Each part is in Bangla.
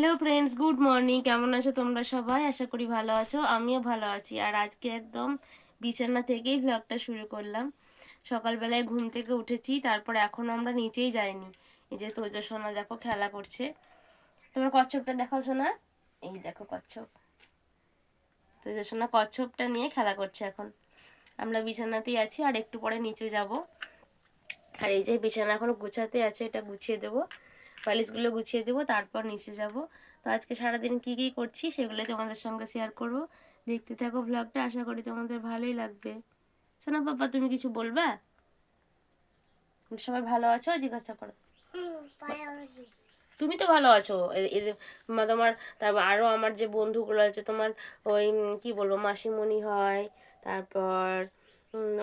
Hello friends, good morning. কেমন আছো তোমরা সবাই? আশা করি ভালো আছো। আমিও ভালো আছি। আর আজকে একদম বিছানা থেকেই ভ্লগটা শুরু করলাম। সকালবেলায় ঘুম থেকে উঠেছি, তারপর এখনো আমরা নিচেই যাইনি। এই যে তোজো সোনা দেখো খেলা করছে। তোমার কচ্ছপটা দেখাও সোনা। এই দেখো কচ্ছপ। তোজো সোনা কচ্ছপটা নিয়ে খেলা করছে এখন। আমরা বিছানাতেই আছি, আর একটু পরে নিচে যাব। আর এই যে বিছানা এখনো গুছাতে আছে, এটা গুছিয়ে দেবো। বালিশগুলো গুছিয়ে দেবো, তারপর নিচে যাব। তো আজকে সারাদিন কি কি করছি সেগুলো তোমাদের সঙ্গে শেয়ার করব। দেখতে থাকো ব্লগটা, আশা করি তোমাদের ভালোই লাগবে। শোনো বাবা, তুমি কিছু বলবা? সবাই ভালো আছো জিজ্ঞাসা করো। তুমি তো ভালো আছো। তোমার, তারপর আরো আমার যে বন্ধুগুলো আছে তোমার, ওই কি বলবো, মাসিমণি হয়, তারপর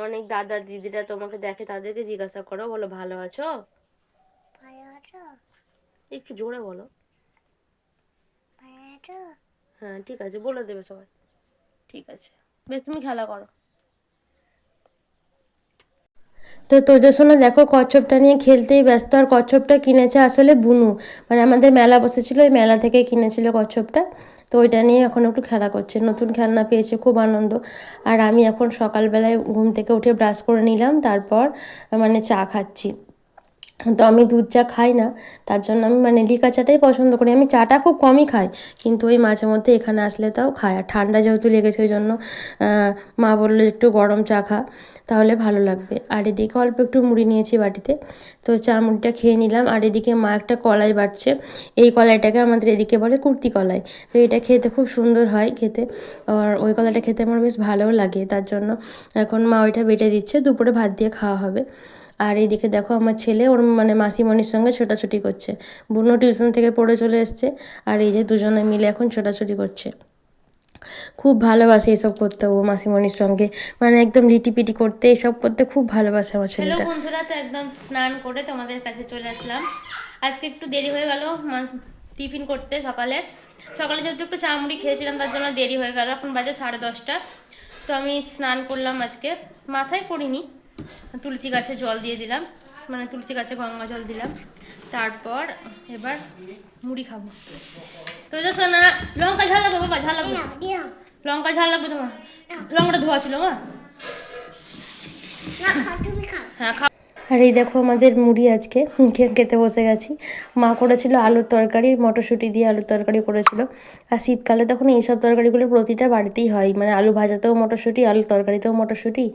অনেক দাদা দিদিরা তোমাকে দেখে, তাদেরকে জিজ্ঞাসা করো, বলো ভালো আছো। একটু জোরে বলো। হ্যাঁ ঠিক আছে, বলে দেবে সবাই। ঠিক আছে, বেশ, তুমি খেলা করো। তো তোদের সঙ্গে দেখো কচ্ছপটা নিয়ে খেলতেই ব্যস্ত। আর কচ্ছপটা কিনেছে আসলে বুনু, মানে আমাদের মেলা বসেছিল, ওই মেলা থেকে কিনেছিল কচ্ছপটা। তো ওইটা নিয়ে এখন একটু খেলা করছে, নতুন খেলনা পেয়েছে, খুব আনন্দ। আর আমি এখন সকালবেলায় ঘুম থেকে উঠে ব্রাশ করে নিলাম, তারপর মানে চা খাচ্ছি। তো আমি দুধ চা খাই না, তার জন্য আমি মানে লিকা চাটাই পছন্দ করি। আমি চাটা খুব কমই খাই, কিন্তু ওই মাঝে মধ্যে এখানে আসলে তাও খাই। আর ঠান্ডা যেহেতু লেগেছে, ওই জন্য মা বললো একটু গরম চা খা, তাহলে ভালো লাগবে। আর এদিকে অল্প একটু মুড়ি নিয়েছি বাটিতে, তো চা মুড়িটা খেয়ে নিলাম। আর এদিকে মা একটা কলাই বাটছে। এই কলাইটাকে আমাদের এদিকে বলে কুর্তি কলাই। তো এটা খেতে খুব সুন্দর হয় খেতে, আর ওই কলাইটা খেতে আমার বেশ ভালোও লাগে, তার জন্য এখন মা ওইটা বেটে দিচ্ছে, দুপুরে ভাত দিয়ে খাওয়া হবে। আর এইদিকে দেখো আমার ছেলে ওর মানে মাসিমণির সঙ্গে ছোটাছুটি করছে। বুনো টিউশন থেকে পড়ে চলে এসছে, আর এই যে দুজনে মিলে এখন ছোটাছুটি করছে। খুব ভালোবাসে এসব করতে ও মাসিমণির সঙ্গে, মানে একদম লিটিপিটি করতে, এসব করতে খুব ভালোবাসে আমার ছেলেটা। হ্যালো বন্ধুরা, তো একদম স্নান করে তোমাদের কাছে চলে আসলাম। আজকে একটু দেরি হয়ে গেল টিফিন করতে। সকালে সকালে যেহেতু একটু চা মুড়ি খেয়েছিলাম, তার জন্য দেরি হয়ে গেল। এখন বাজে 10:30। তো আমি স্নান করলাম আজকে, মাথায় করিনি, তুলসী গাছে জল দিয়ে দিলাম, মানে তুলসী গাছে গঙ্গা জল দিলাম। তারপর এবার মুড়ি খাবো। তো সোনা, লঙ্কা ঝাল লাগবে বাবা, ঝাল লাগবে, লঙ্কা ঝাল লাগবে তোমার। লঙ্কাটা ধোয়া ছিল মা। হ্যাঁ খা। আর এই দেখো আমাদের মুড়ি আজকে খেতে বসে গেছি। মা করেছিল আলুর তরকারি, মটরশুঁটি দিয়ে আলুর তরকারি করেছিল। আর শীতকালে তখন এইসব তরকারিগুলো প্রতিটা বাড়িতেই হয়, মানে আলু ভাজাতেও মটরশুঁটি, আলুর তরকারিতেও মটরশুঁটি।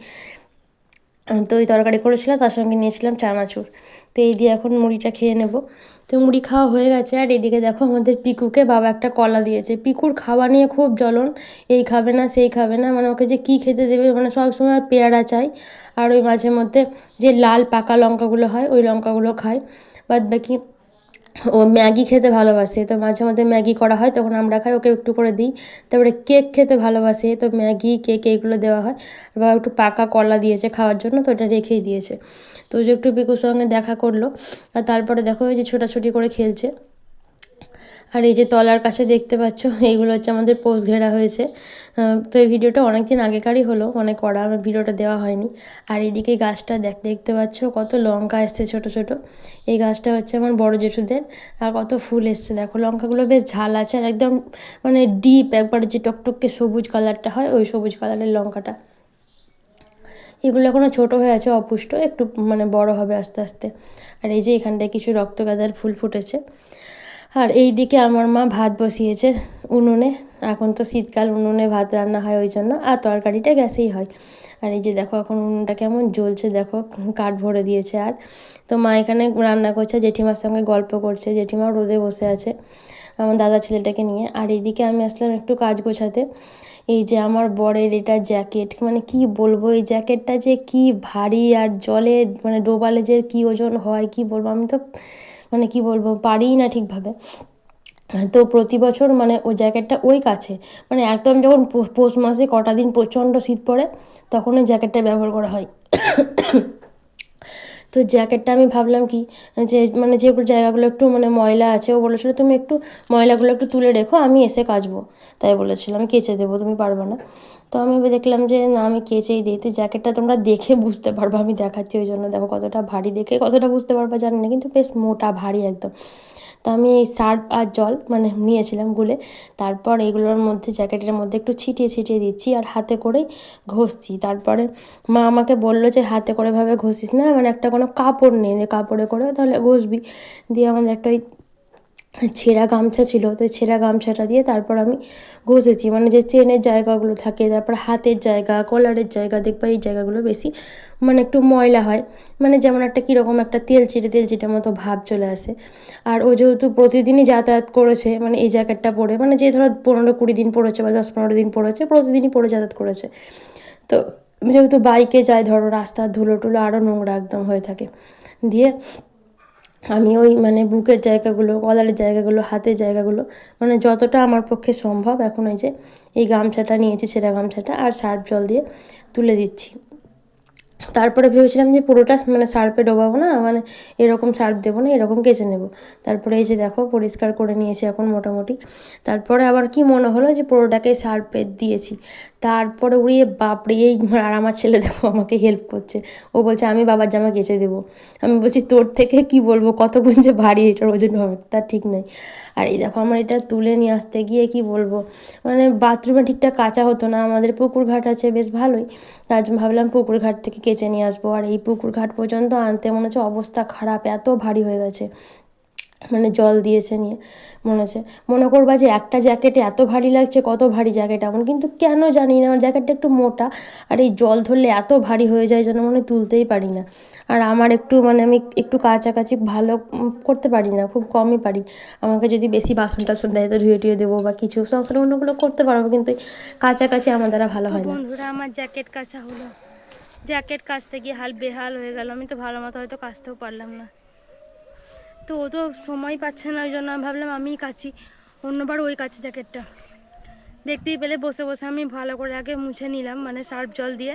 তো ওই তরকারি করেছিলাম, তার সঙ্গে নিয়েছিলাম চানাচুর। তো এই দিয়ে এখন মুড়িটা খেয়ে নেব। তো মুড়ি খাওয়া হয়ে গেছে। আর এদিকে দেখো আমাদের পিকুকে বাবা একটা কলা দিয়েছে। পিকুর খাওয়া নিয়ে খুব জ্বলন, এই খাবে না সেই খাবে না, মানে ওকে যে কী খেতে দেবে, মানে সবসময় পেয়ারা চাই। আর ওই মাঝে মধ্যে যে লাল পাকা লঙ্কাগুলো হয়, ওই লঙ্কাগুলো খায়। বাদ বাকি ও ম্যাগি খেতে ভালোবাসে, তো মাঝে মধ্যে ম্যাগি করা হয় তখন আমরা খাই, ওকে একটু করে দিই। তারপরে কেক খেতে ভালোবাসে, তো ম্যাগি কেক এইগুলো দেওয়া হয়। বা একটু পাকা কলা দিয়েছে খাওয়ার জন্য, তো ওটা রেখেই দিয়েছে। তো যে একটু পিকুর সঙ্গে দেখা করলো, আর তারপরে দেখো ওই যে ছোটাছুটি করে খেলছে। আর এই যে তলার কাছে দেখতে পাচ্ছ, এইগুলো হচ্ছে আমাদের পোস্ট ঘেরা হয়েছে। তো এই ভিডিওটা অনেক দিন আগেকারই হলো, অনেক করা, আমার ভিডিওটা দেওয়া হয়নি। আর এদিকে গাছটা দেখতে পাচ্ছ কত লঙ্কা এসছে ছোট ছোট। এই গাছটা হচ্ছে আমার বড় জেঠুদের। আর কত ফুল এসছে দেখো, লঙ্কাগুলো বেশ ঝাল আছে, আর একদম মানে ডিপ একবার যে টকটকে সবুজ কালারটা হয়, ওই সবুজ কালারের লঙ্কাটা। এগুলো এখনও ছোটো হয়ে আছে, অপুষ্ট, একটু মানে বড় হবে আস্তে আস্তে। আর এই যে এখানটায় কিছু রক্তগাঁদার ফুল ফুটেছে। আর এই দিকে আমার মা ভাত বসিয়েছে উনুনে। এখন তো শীতকাল, উনুনে ভাত রান্না হয় ওই জন্য, আর তরকারিটা গ্যাসেই হয়। আর এই যে দেখো এখন উনুনটা কেমন জ্বলছে, দেখো কাঠ ভরে দিয়েছে। আর তো মা এখানে রান্না করছে, জেঠিমার সঙ্গে গল্প করছে, জেঠিমাও রোদে বসে আছে আমার দাদা ছেলেটাকে নিয়ে। আর এইদিকে আমি আসলাম একটু কাজ গোছাতে। এই যে আমার বরের এটা জ্যাকেট, মানে কি বলবো, এই জ্যাকেটটা যে কি ভারী, আর জলে মানে ডোবালে যে কি ওজন হয় কি বলবো, আমি তো মানে কি বলবো পারিই না ঠিকভাবে। তো প্রতি বছর মানে ওই জ্যাকেটটা ওই কাছে, মানে একদম যখন পৌষ মাসে কটা দিন প্রচণ্ড শীত পড়ে, তখন ওই জ্যাকেটটা ব্যবহার করা হয়। তো জ্যাকেটটা আমি ভাবলাম কি, যে মানে যেগুলো জায়গাগুলো একটু মানে ময়লা আছে, ও বলেছিলো তুমি একটু ময়লাগুলো একটু তুলে রেখো, আমি এসে কাচবো। তাই বলেছিলো আমি কেচে দেবো, তুমি পারবে না। তো আমি দেখলাম যে না, আমি কেচেই দিই। তো জ্যাকেটটা তোমরা দেখে বুঝতে পারবো, আমি দেখাচ্ছি ওই জন্য। দেখো কতটা ভারী, দেখে কতটা বুঝতে পারবা জানি না, কিন্তু বেশ মোটা ভারী একদম। তা আমি এই সার্ফ আর জল মানে নিয়েছিলাম গুলে, তারপর এগুলোর মধ্যে জ্যাকেটের মধ্যে একটু ছিটিয়ে ছিটিয়ে দিচ্ছি আর হাতে করেই ঘষছি। তারপরে মা আমাকে বললো যে হাতে করে ভাবে ঘষিস না, মানে একটা কোনো কাপড় নেই, কাপড়ে করে তাহলে ঘষবি। দিয়ে আমাদের একটা ওই ছেঁড়া গামছা ছিল, তো ছেঁড়া গামছাটা দিয়ে তারপর আমি ঘষেছি, মানে যে চেনের জায়গাগুলো থাকে, তারপর হাতের জায়গা, কলারের জায়গা, দেখবা এই জায়গাগুলো বেশি মানে একটু ময়লা হয়, মানে যেমন একটা কীরকম একটা তেল চিটে মতো ভাব চলে আসে। আর ও যেহেতু প্রতিদিনই যাতায়াত করেছে মানে এই জ্যাকেটটা পরে, মানে যে ধরো 15-20 দিন পরেছে বা 10-15 দিন পরেছে, প্রতিদিনই পরে যাতায়াত করেছে, তো যেহেতু বাইকে যায় ধরো রাস্তার ধুলো টুলো আরও নোংরা একদম হয়ে থাকে। দিয়ে আমি ওই মানে বুকের জায়গাগুলো, কলারের জায়গাগুলো, হাতের জায়গাগুলো মানে যতটা আমার পক্ষে সম্ভব এখন ওই যে এই গামছাটা নিয়েছি, ছেঁড়া গামছাটা আর সার্ফ জল দিয়ে তুলে দিচ্ছি। তারপরে ভেবেছিলাম যে পুরোটা মানে সার্ফে ডোবাবো না, মানে এরকম সার্ফ দেবো না, এরকম কেচে নেবো। তারপরে এই যে দেখো পরিষ্কার করে নিয়েছি এখন মোটামুটি। তারপরে আবার কি মনে হলো যে পুরোটাকে সার্ফে দিয়েছি, তারপরে উড়িয়ে বাপরে এই, আর আমার ছেলে দেখো আমাকে হেল্প করছে, ও বলছে আমি বাবার জামা কেচে দেবো। আমি বলছি তোর থেকে কি বলবো, কতক্ষণ যে ভারী এটার ওজন হবে তার ঠিক নেই। আর এই দেখো আমার এটা তুলে নিয়ে আসতে গিয়ে কি বলবো, মানে বাথরুমে ঠিকঠাক কাচা হতো না, আমাদের পুকুর ঘাট আছে বেশ ভালোই, তার জন্য ভাবলাম পুকুর ঘাট থেকে কেচে নিয়ে আসবো। আর এই পুকুর ঘাট পর্যন্ত আনতে মনে হচ্ছে অবস্থা খারাপ, এত ভারী হয়ে গেছে, মানে জল দিয়েছে নিয়ে মনে করবা যে একটা জ্যাকেটে এত ভারী লাগছে, কত ভারী জ্যাকেট এমন, কিন্তু কেন জানি না আমার জ্যাকেটটা একটু মোটা, আর এই জল ধরলে এত ভারী হয়ে যায় যেন মনে তুলতেই পারি না। আর আমার একটু মানে আমি একটু কাছাকাছি ভালো করতে পারি না, খুব কমই পারি। আমাকে যদি বেশি বাসন টাসন দেয় তো ধুয়ে টুয়ে দেবো বা কিছু সংসার অন্যগুলো করতে পারবো, কিন্তু কাছাকাছি আমার দ্বারা ভালো হয় না। বন্ধুরা আমার জ্যাকেট কাচা হলো, জ্যাকেট কাচতে গিয়ে হাল বেহাল হয়ে গেল, আমি তো ভালো মতো হয়তো কাচতেও পারলাম না। তো ও তো সময় পাচ্ছে না, ওই জন্য আমি ভাবলাম আমিই কাচি, অন্যবার ওই কাচি জ্যাকেটটা। দেখতেই পেলে বসে বসে আমি ভালো করে আগে মুছে নিলাম মানে সার্ফ জল দিয়ে,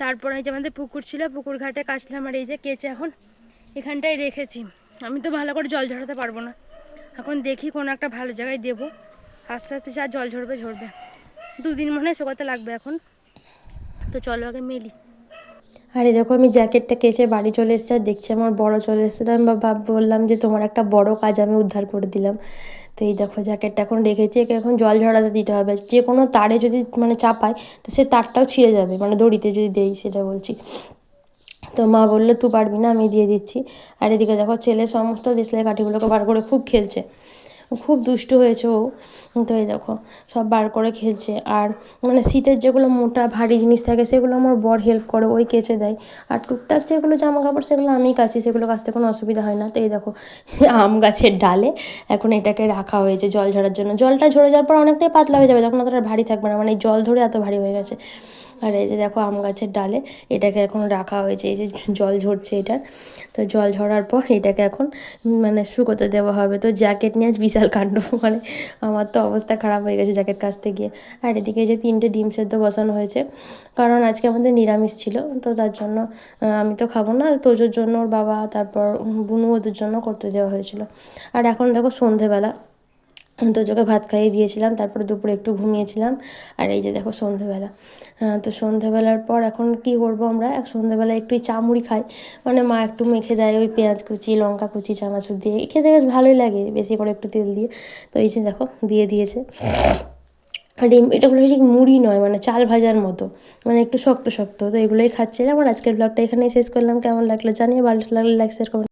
তারপরে এই যে আমাদের পুকুর ছিল পুকুর ঘাটে কাচলাম, আর এই যে কেচে এখন এখানটায় রেখেছি। আমি তো ভালো করে জল ঝরাতে পারবো না, এখন দেখি কোনো একটা ভালো জায়গায় দেবো, আস্তে আস্তে যা জল ঝরবে 2 দিন মনে হয় শোকাতে লাগবে এখন। তো চলো আগে মেলি। আরে দেখো আমি জ্যাকেটটা কেচে বাড়ি চলে এসেছি, আর দেখছি আমার বড় চলে এসেছে, তো আমি বললাম যে তোমার একটা বড় কাজ আমি উদ্ধার করে দিলাম। তো এই দেখো জ্যাকেটটা এখন রেখেছি, একে এখন জল ঝরাতে দিতে হবে, যে কোনো তারে যদি মানে চাপাই তো সে তারটাও ছিঁড়ে যাবে, মানে দড়িতে যদি দেই সেটা বলছি। তো মা বললো তুই পারবি না, আমি দিয়ে দিচ্ছি। আর এদিকে দেখো ছেলে সমস্ত দেশলাই কাঠিগুলোকে বার করে খুব খেলছে, খুব দুষ্টু হয়েছে ও। তো এই দেখো সব বার করে খেলছে। আর মানে শীতের যেগুলো মোটা ভারী জিনিস থাকে সেগুলো আমার বর হেল্প করে, ওই কেচে দেয়। আর টুকটাক যেগুলো জামা কাপড় সেগুলো আমিই কাচি, সেগুলো কাচতে কোনো অসুবিধা হয় না। তো এই দেখো আম গাছের ডালে এখন এটাকে রাখা হয়েছে জল ঝরার জন্য, জলটা ঝরে যাওয়ার পর অনেকটাই পাতলা হয়ে যাবে, তখন অতটা ভারী থাকবে না, মানে জল ধরে এত ভারী হয়ে গেছে। আর এই যে দেখো আম গাছের ডালে এটাকে এখন রাখা হয়েছে, এই যে জল ঝরছে এটা। তো জল ঝরার পর এটাকে এখন মানে শুকোতে দেওয়া হবে। তো জ্যাকেট নিয়ে আজ বিশাল কাণ্ড, মানে আমার তো অবস্থা খারাপ হয়ে গেছে জ্যাকেট কাচতে গিয়ে। আর এদিকে যে 3টে ডিম সেদ্ধ বসানো হয়েছে, কারণ আজকে আমাদের নিরামিষ ছিল, তো তার জন্য আমি তো খাবো না, তোজোর জন্য ওর বাবা তারপর বুনু ওদের জন্য করতে দেওয়া হয়েছিল। আর এখন দেখো সন্ধেবেলা তোজোকে ভাত খাইয়ে দিয়েছিলাম, তারপরে দুপুরে একটু ঘুমিয়েছিলাম। আর এই যে দেখো সন্ধেবেলা, তো সন্ধেবেলার পর এখন কি করবো আমরা, সন্ধেবেলা একটু চা মুড়ি খাই, মানে মা একটু মেখে দেয় ওই পেঁয়াজ কুচি লঙ্কা কুচি চানাচুর দিয়ে, খেতে বেশ ভালোই লাগে বেশি করে একটু তেল দিয়ে। তো এই যে দেখো দিয়ে দিয়েছে। আর এটা হলো ঠিক মুড়ি নয়, মানে চাল ভাজার মতো, মানে একটু শক্ত শক্ত। তো এগুলোই খাচ্ছিলাম। আর আজকের ব্লগটা এখানেই শেষ করলাম, কেমন লাগলো জানিয়ে, ভালো লাগলে লাইক শেয়ার করবেন।